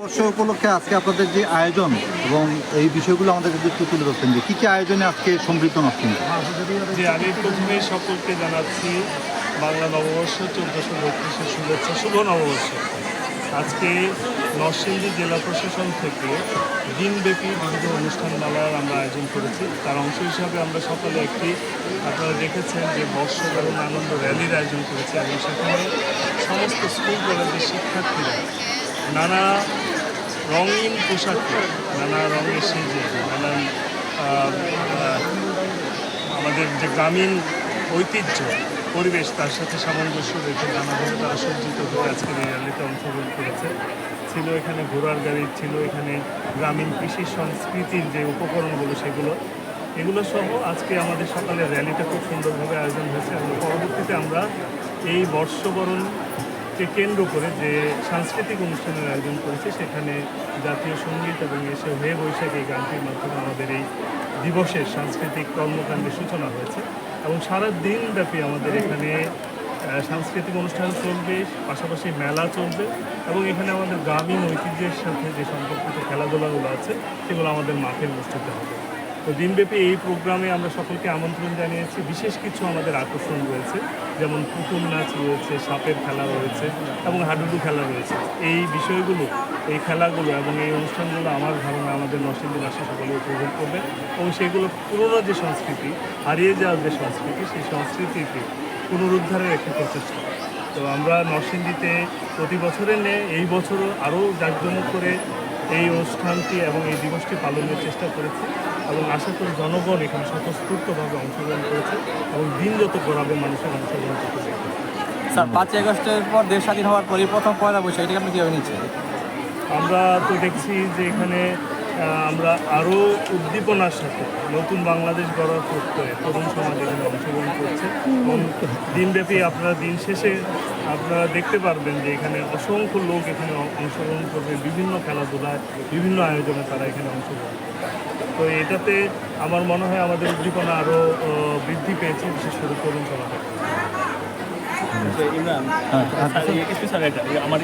বর্ষ উপলক্ষে আজকে আপনাদের যে আয়োজন এবং এই বিষয়গুলো আমাদের কাছে একটু তুলে ধরতেন যে কী কী আয়োজনে আজকে সমৃদ্ধ নরসিংদী। যে আমি প্রথমে সকলকে জানাচ্ছি বাংলা নববর্ষ 1432-এর শুভেচ্ছা, শুভ নববর্ষ। আজকে নরসিংদী জেলা প্রশাসন থেকে দিনব্যাপী বিবিধ অনুষ্ঠানমালার আমরা আয়োজন করেছি। তার অংশ হিসাবে আমরা সকালে একটি, আপনারা দেখেছেন যে বর্ষবরণ আনন্দ র্যালির আয়োজন করেছি এবং সেখানে সমস্ত স্কুল কলেজের শিক্ষার্থীরা নানা রঙিন পোশাকে, নানা রঙের সেজে, নানান আমাদের যে গ্রামীণ ঐতিহ্য পরিবেশ তার সাথে সামঞ্জস্য রেখে নানাভাবে তারা সজ্জিত হয়ে আজকের এই র্যালিতে অংশগ্রহণ করেছে। ছিল এখানে ঘোড়ার গাড়ি, ছিল এখানে গ্রামীণ কৃষি সংস্কৃতির যে উপকরণগুলো সেগুলো, এগুলো সহ আজকে আমাদের সকালের র্যালিটা খুব সুন্দরভাবে আয়োজন হয়েছে এবং পরবর্তীতে আমরা এই বর্ষবরণকে কেন্দ্র করে যে সাংস্কৃতিক অনুষ্ঠানের আয়োজন করেছি সেখানে জাতীয় সঙ্গীত এবং এসে হয়ে বৈশাখ এই গানটির মাধ্যমে আমাদের এই দিবসের সাংস্কৃতিক কর্মকাণ্ডের সূচনা হয়েছে এবং সারা দিনব্যাপী আমাদের এখানে সাংস্কৃতিক অনুষ্ঠান চলবে, পাশাপাশি মেলা চলবে এবং এখানে আমাদের গ্রামীণ ঐতিহ্যের সাথে যে সম্পর্কিত খেলাধুলাগুলো আছে সেগুলো আমাদের মাঠে অনুষ্ঠিত হবে। তো দিনব্যাপী এই প্রোগ্রামে আমরা সকলকে আমন্ত্রণ জানিয়েছি। বিশেষ কিছু আমাদের আকর্ষণ রয়েছে, যেমন পুতুল নাচ রয়েছে, সাপের খেলা রয়েছে এবং হাডুডু খেলা রয়েছে। এই বিষয়গুলো, এই খেলাগুলো এবং এই অনুষ্ঠানগুলো আমার ধারণা আমাদের নরসিংদীবাসী সকলে উপভোগ করবে এবং সেগুলো পুরনো যে সংস্কৃতি, হারিয়ে যাওয়ার যে সংস্কৃতি, সেই সংস্কৃতিকে পুনরুদ্ধারের একটি প্রচেষ্টা। তো আমরা নরসিংদীতে প্রতি বছরের ন্যায় এই বছরও আরও জাঁকজমক করে এই অনুষ্ঠানটি এবং এই দিবসটি পালনের চেষ্টা করেছি এবং আশা করি জনগণ এখানে স্বতঃস্ফূর্তভাবে অংশগ্রহণ করেছে এবং দিন যত গড়াবে মানুষের অংশগ্রহণ করতে চাইছে। স্যার, 5ই আগস্টের পর দেশ স্বাধীন হওয়ার পরই প্রথম পয়লা বৈশাখ, এটাকে আপনি কীভাবে নিচ্ছেন? আমরা তো দেখছি যে এখানে আমরা আরও উদ্দীপনার সাথে নতুন বাংলাদেশ গড়ার প্রত্যয়ে তরুণ সমাজ এখানে অংশগ্রহণ করছে এবং দিনব্যাপী আপনারা দিন শেষে আপনারা দেখতে পারবেন যে এখানে অসংখ্য লোক এখানে অংশগ্রহণ করবে, বিভিন্ন খেলাধুলায়, বিভিন্ন আয়োজনে তারা এখানে অংশগ্রহণ করবে। তো এটাতে আমার মনে হয় আমাদের উদ্দীপনা আরও বৃদ্ধি পেয়েছে, বিশেষ করে তরুণ সমাজে। ইমরান, আমার